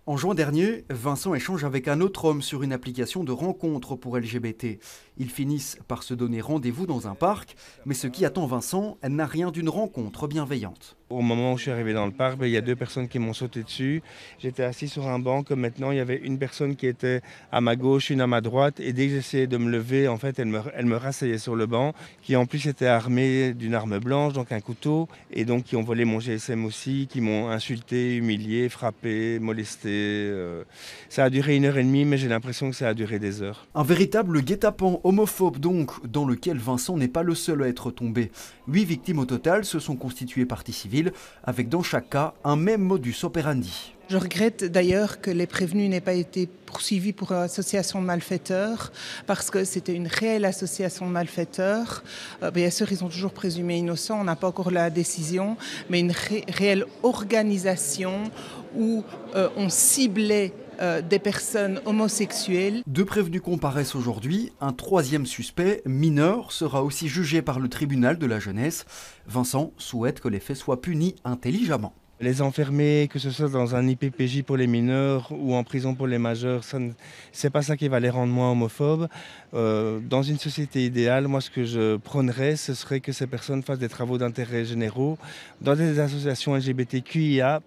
En juin dernier, Vincent échange avec un autre homme sur une application de rencontre pour LGBT. Ils finissent par se donner rendez-vous dans un parc, mais ce qui attend Vincent n'a rien d'une rencontre bienveillante. Au moment où je suis arrivé dans le parc, il y a deux personnes qui m'ont sauté dessus. J'étais assis sur un banc, comme maintenant, il y avait une personne qui était à ma gauche, une à ma droite. Et dès que j'essayais de me lever, en fait, elle me rasseyait sur le banc, qui en plus était armée d'une arme blanche, donc un couteau. Et donc, qui ont volé mon GSM aussi, qui m'ont insulté, humilié, frappé, molesté. Ça a duré 1 heure et demie, mais j'ai l'impression que ça a duré des heures. Un véritable guet-apens homophobe donc, dans lequel Vincent n'est pas le seul à être tombé. 8 victimes au total se sont constituées partie civile, avec dans chaque cas un même modus operandi. Je regrette d'ailleurs que les prévenus n'aient pas été poursuivis pour association de malfaiteurs, parce que c'était une réelle association de malfaiteurs. Bien sûr, ils ont toujours présumé innocents, on n'a pas encore la décision, mais une réelle organisation où on ciblait des personnes homosexuelles. 2 prévenus comparaissent aujourd'hui. Un 3e suspect, mineur, sera aussi jugé par le tribunal de la jeunesse. Vincent souhaite que les faits soient punis intelligemment. Les enfermer, que ce soit dans un IPPJ pour les mineurs ou en prison pour les majeurs, c'est pas ça qui va les rendre moins homophobes. Dans une société idéale, moi ce que je prônerais, ce serait que ces personnes fassent des travaux d'intérêt généraux dans des associations LGBTQIA+.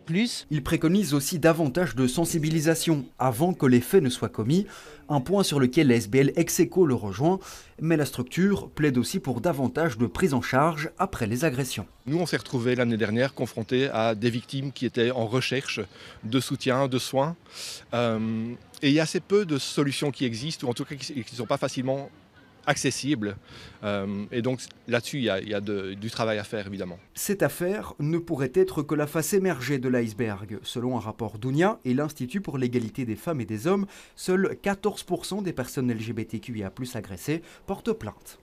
Il préconise aussi davantage de sensibilisation avant que les faits ne soient commis, un point sur lequel la SBL ex-aequo le rejoint, mais la structure plaide aussi pour davantage de prise en charge après les agressions. Nous, on s'est retrouvés l'année dernière confrontés à des victimes qui étaient en recherche de soutien, de soins. Et il y a assez peu de solutions qui existent, ou en tout cas qui ne sont pas facilement accessibles. Et donc là-dessus, il y a du travail à faire, évidemment. Cette affaire ne pourrait être que la face émergée de l'iceberg. Selon un rapport d'Ounia et l'Institut pour l'égalité des femmes et des hommes, seuls 14% des personnes LGBTQIA+ agressées portent plainte.